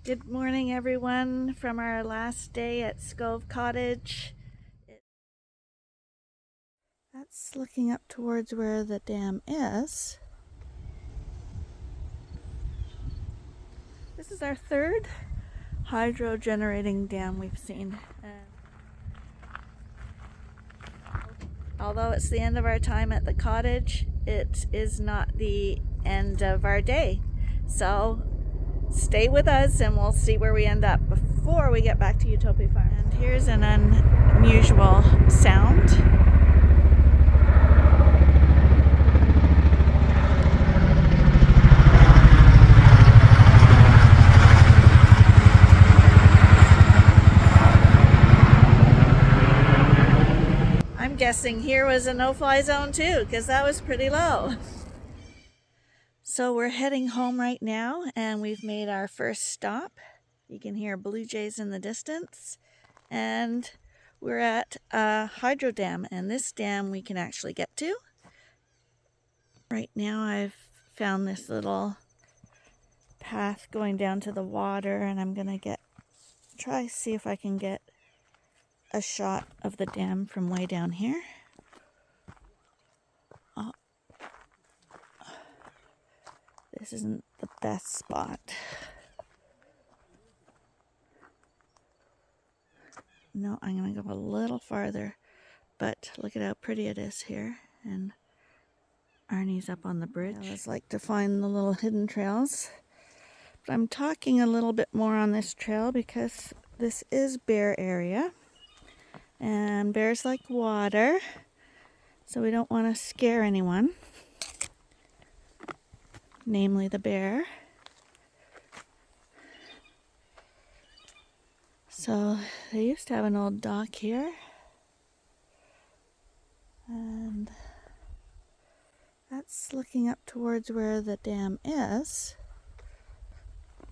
Good morning, everyone, from our last day at Cottage. That's looking up towards where the dam is. This is our third hydro generating dam we've seen. Although it's the end of our time at the cottage, it is not the end of our day. So stay with us and we'll see where we end up before we get back to Ewetopia Farms. And here's an unusual sound. I'm guessing here was a no-fly zone too, because that was pretty low. So we're heading home right now, and we've made our first stop. You can hear blue jays in the distance, and we're at a hydro dam, and this dam we can actually get to. Right now I've found this little path going down to the water, and I'm gonna try see if I can get a shot of the dam from way down here. Oh, this isn't the best spot. No, I'm gonna go a little farther, but look at how pretty it is here. And Arnie's up on the bridge. I always like to find the little hidden trails, but I'm talking a little bit more on this trail because this is bear area, and bears like water, so we don't want to scare anyone, namely the bear. So they used to have an old dock here, and that's looking up towards where the dam is.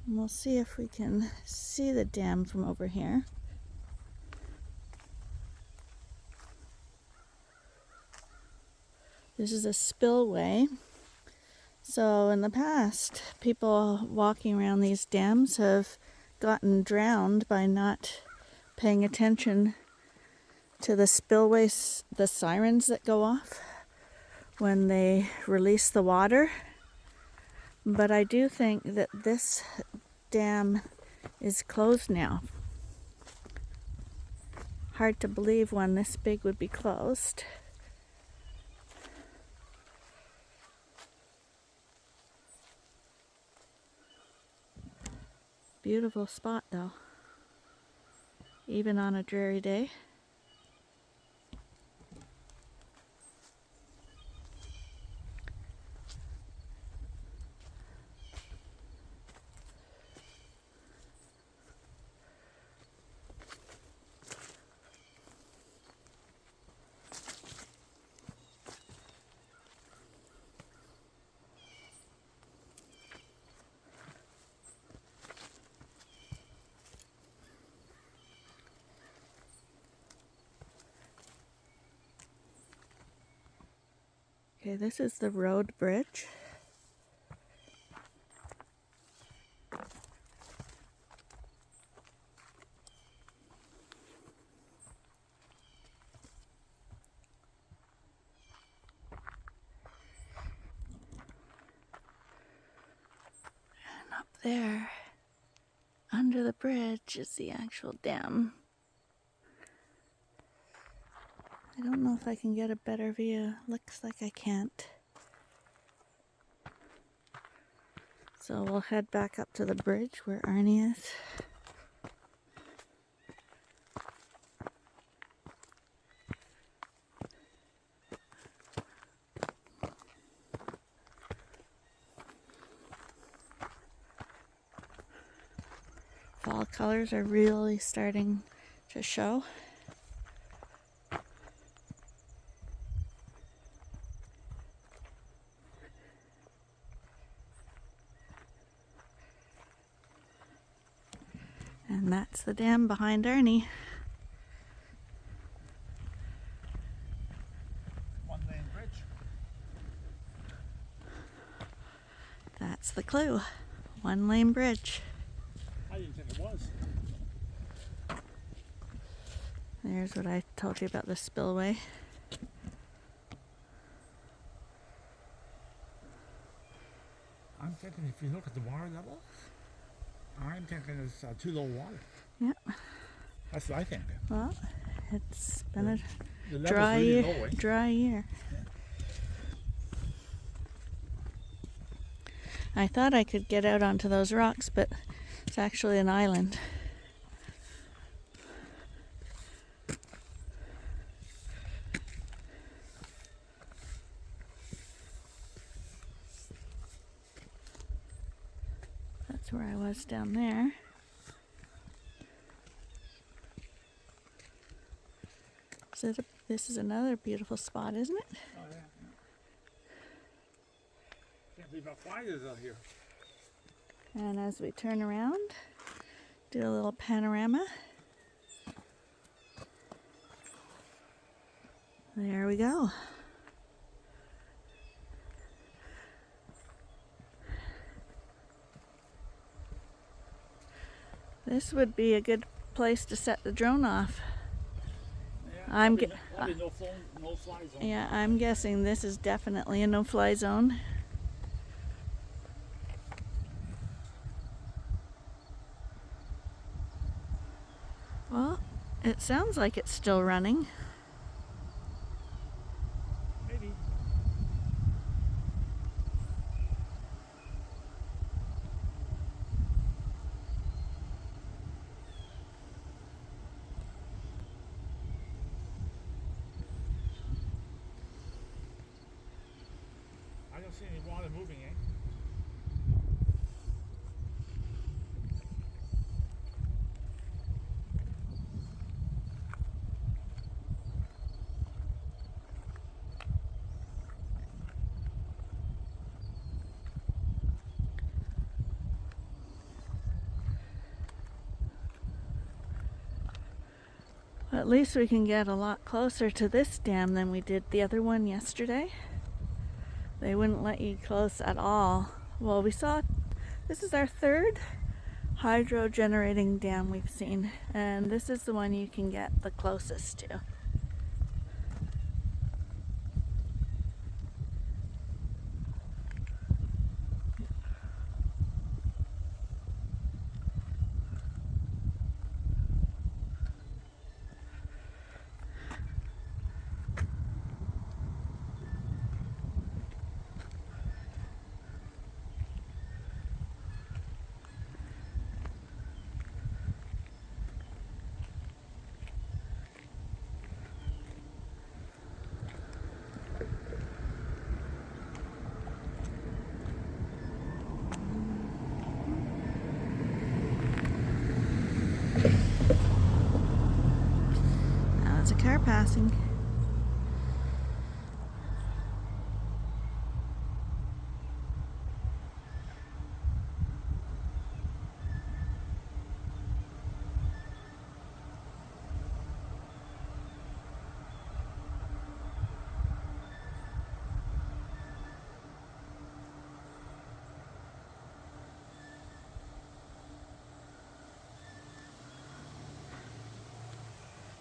And we'll see if we can see the dam from over here. This is a spillway. So in the past, people walking around these dams have gotten drowned by not paying attention to the spillways, the sirens that go off when they release the water. But I do think that this dam is closed now. Hard to believe one this big would be closed. Beautiful spot though, even on a dreary day. Okay, this is the road bridge. And up there, under the bridge, is the actual dam. I don't know if I can get a better view. Looks like I can't. So we'll head back up to the bridge where Arnie is. Fall colors are really starting to show. And that's the dam behind Arnie. One-lane bridge. That's the clue. One-lane bridge. I I didn't think it was. There's what I told you about the spillway. I'm thinking if you look at the water level, I'm thinking it's too low water. Yeah. That's what I think. Well, it's been a The level's dry really year. low, eh? Dry year. Yeah. I thought I could get out onto those rocks, but it's actually an island. That's where I was down there. So this is another beautiful spot, isn't it? Oh, yeah. Can't believe how quiet it is out here. And as we turn around, do a little panorama. There we go. This would be a good place to set the drone off. Yeah, probably no fly zone. Yeah, I'm guessing this is definitely a no-fly zone. Well, it sounds like it's still running. Maybe. I don't see any water moving, eh? At least we can get a lot closer to this dam than we did the other one yesterday. They wouldn't let you close at all. Well, we saw, this is our third hydro generating dam we've seen, and this is the one you can get the closest to. Now there's a car passing.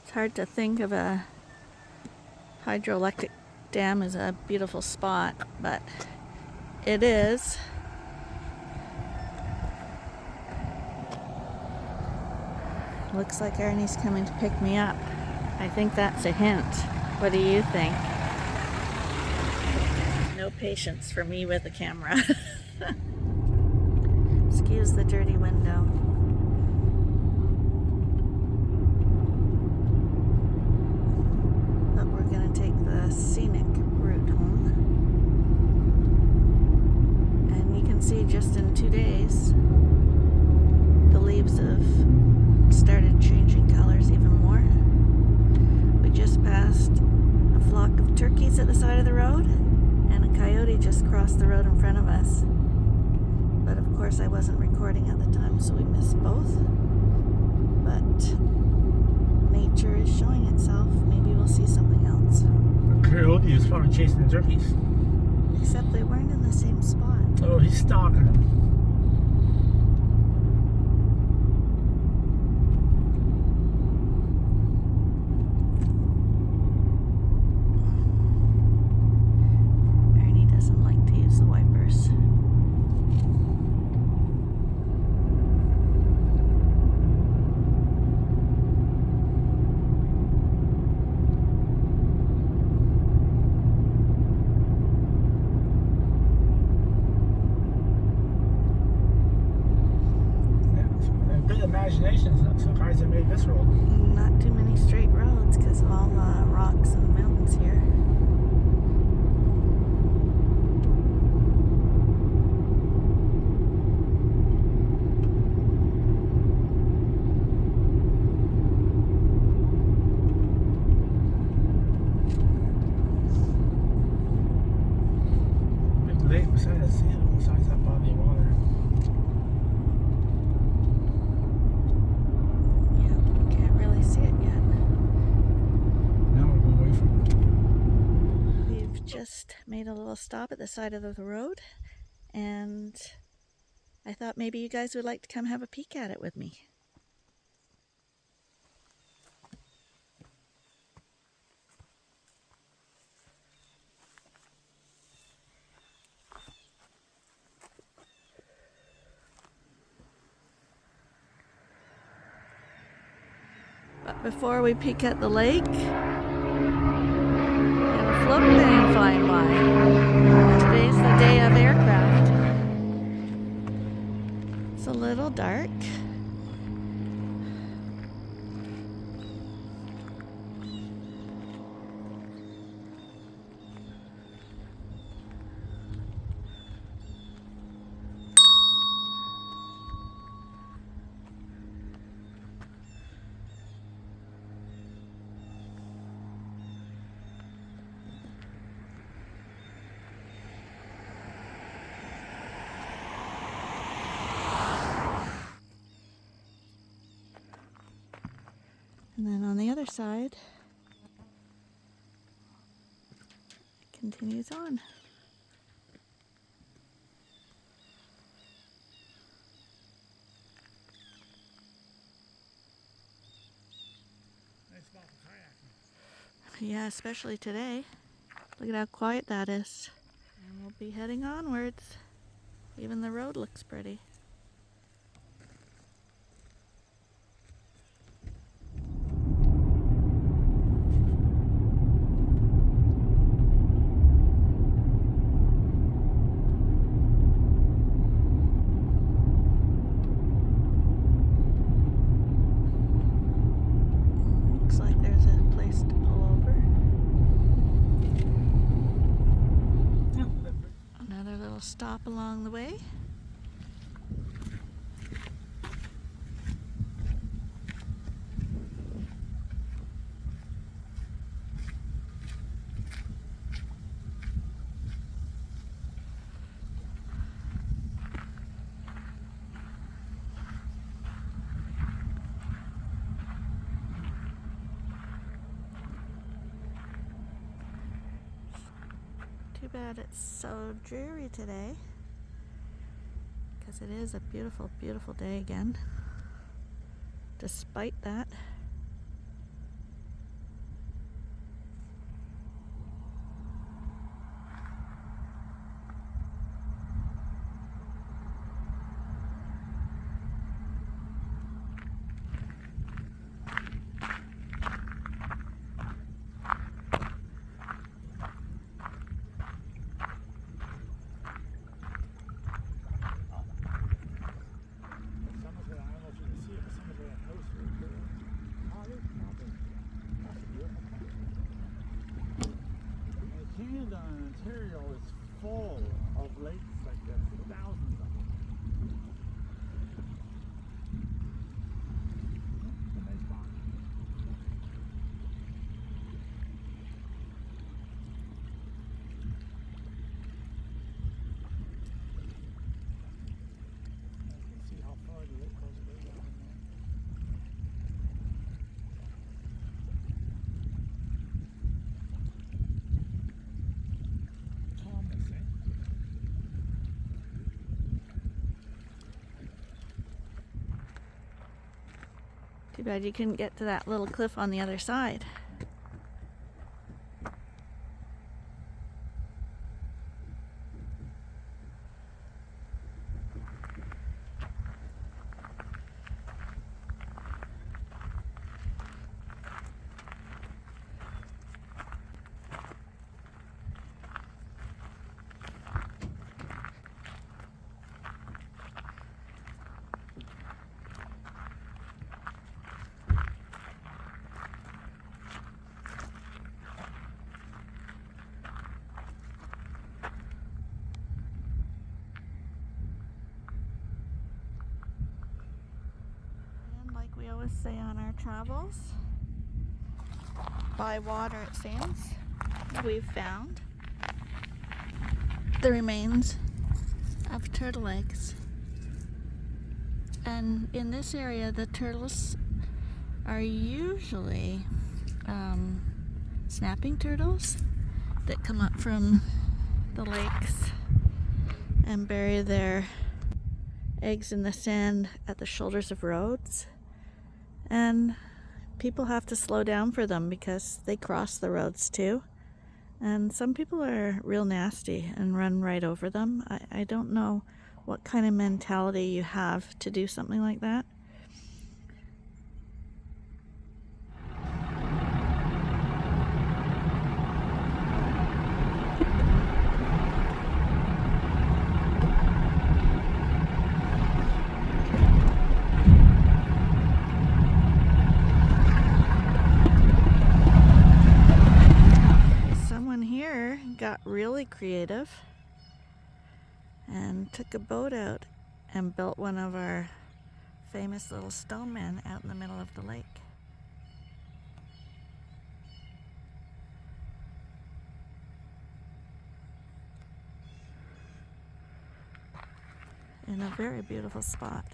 It's hard to think of a hydroelectric dam as a beautiful spot, but it is. Looks like Ernie's coming to pick me up. I think that's a hint. What do you think? No patience for me with a camera. Excuse the dirty window. But we're gonna take the scenic route home. And you can see just in 2 days, the leaves have started changing colors even more. We just passed a flock of turkeys at the side of the road, and a coyote just crossed the road in front of us. But of course I wasn't recording at the time, so we missed both. But nature is showing itself. Maybe we'll see something else. The coyote is probably chasing the turkeys. Except they weren't in the same spot. Oh, he's stalking them. imagination. Some guys have made this road. Not too many straight roads because all rocks and mountains here. Big lake beside the sea, besides that body of water. Yeah, can't really see it yet. Now we're going away from it. We've just made a little stop at the side of the road, and I thought maybe you guys would like to come have a peek at it with me. But before we peek at the lake, we have a float plane flying by. Today's the day of aircraft. It's a little dark. And then on the other side, it continues on. Nice spot for kayaking. Yeah, especially today. Look at how quiet that is. And we'll be heading onwards. Even the road looks pretty. Looks like there's a place to pull over. Another little stop along the way. Too bad it's so dreary today, because it is a beautiful, beautiful day again. Despite that, Someone's I don't know if you can see it, but someone's got a house right there. Oh, look, mountain. That's beautiful. And Canada and Ontario is full of lakes like this, thousands of them. It's a nice pond. You can see how far the lake goes way down in there. Calmness, eh? too bad you couldn't get to that little cliff on the other side. we always say on our travels. By water, it seems, we've found the remains of turtle eggs. And in this area, the turtles are usually snapping turtles that come up from the lakes and bury their eggs in the sand at the shoulders of roads. And people have to slow down for them because they cross the roads too. And some people are real nasty and run right over them. I don't know what kind of mentality you have to do something like that. Got really creative and took a boat out and built one of our famous little stone men out in the middle of the lake. In a very beautiful spot.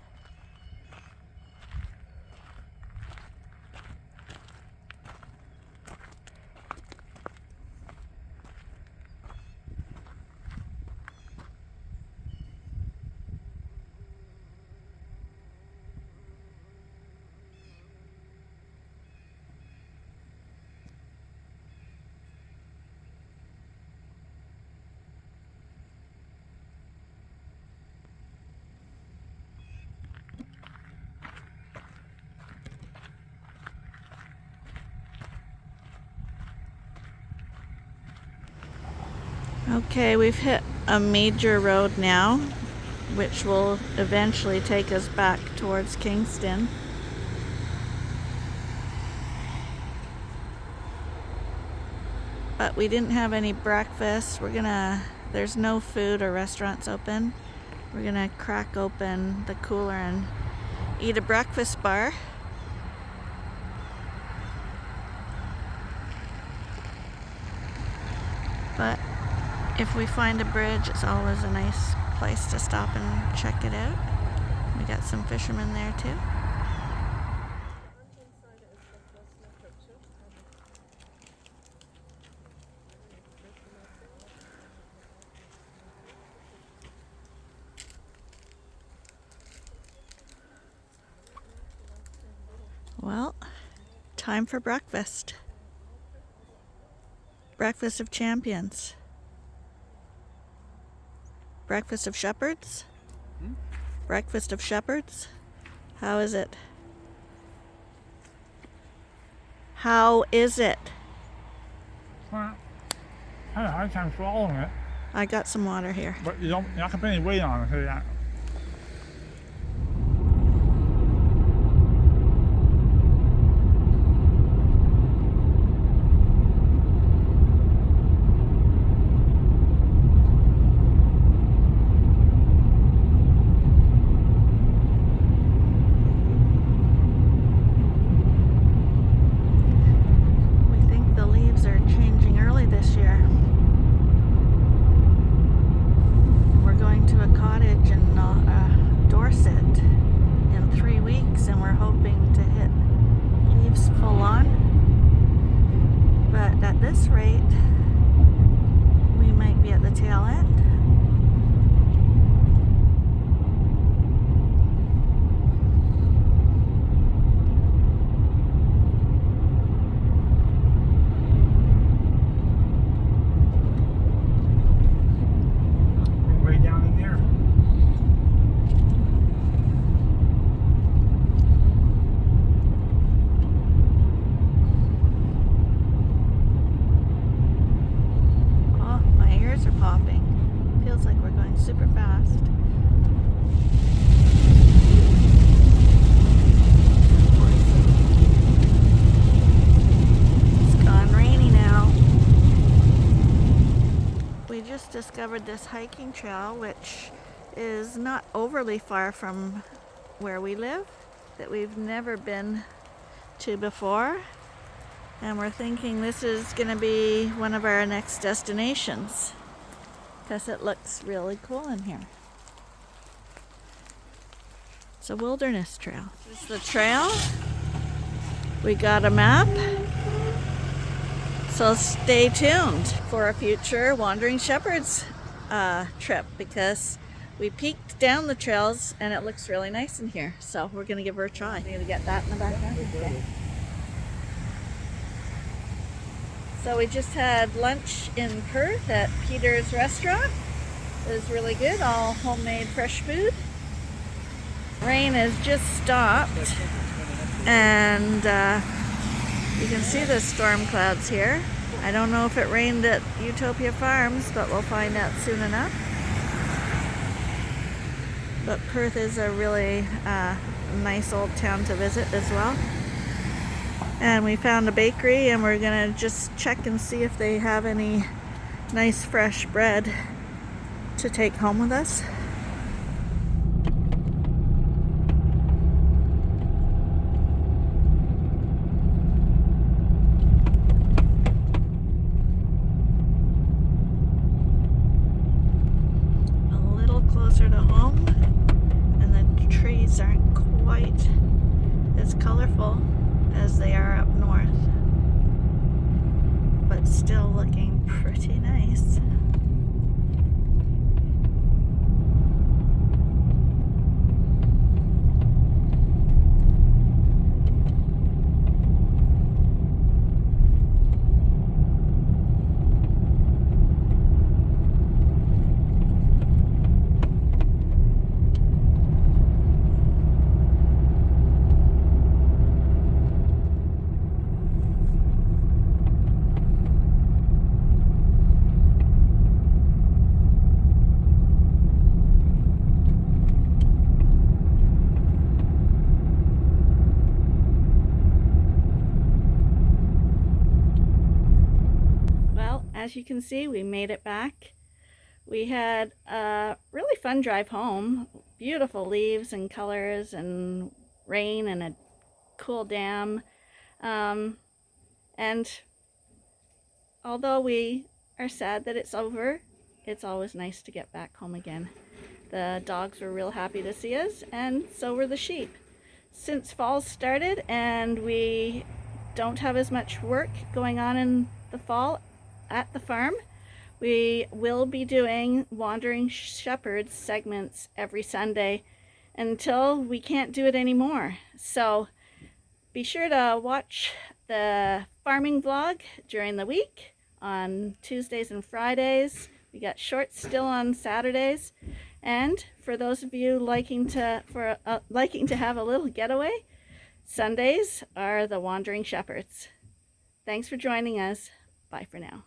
Okay, we've hit a major road now, which will eventually take us back towards Kingston. But we didn't have any breakfast. There's no food or restaurants open. We're gonna crack open the cooler and eat a breakfast bar. But if we find a bridge, it's always a nice place to stop and check it out. We got some fishermen there too. Well, time for breakfast. Breakfast of champions. Breakfast of shepherds? Breakfast of shepherds? How is it? How is it? Well, I had a hard time swallowing it. I got some water here. But you're not going to put any weight on it, so that. Discovered this hiking trail, which is not overly far from where we live. that we've never been to before. And we're thinking this is going to be one of our next destinations because it looks really cool in here. It's a wilderness trail. This is the trail. We got a map. So stay tuned for a future Wandering Shepherds trip because we peeked down the trails and it looks really nice in here. So we're going to give her a try. Need to get that in the background. Okay. So we just had lunch in Perth at Peter's restaurant. It was really good, all homemade fresh food. Rain has just stopped and you can see the storm clouds here. I don't know if it rained at Ewetopia Farms, but we'll find out soon enough. But Perth is a really nice old town to visit as well. And we found a bakery and we're gonna just check and see if they have any nice fresh bread to take home with us. A little closer to home, and the trees aren't quite as colorful as they are up north, but still looking pretty nice. As you can see, we made it back. We had a really fun drive home. Beautiful leaves and colors and rain and a cool dam. And although we are sad that it's over, it's always nice to get back home again. The dogs were real happy to see us, and so were the sheep. Since fall started and we don't have as much work going on in the fall at the farm, we will be doing Wandering Shepherds segments every Sunday until we can't do it anymore. So be sure to watch the farming vlog during the week on Tuesdays and Fridays. We got shorts still on Saturdays. And for those of you liking to have a little getaway, Sundays are the Wandering Shepherds. Thanks for joining us. Bye for now.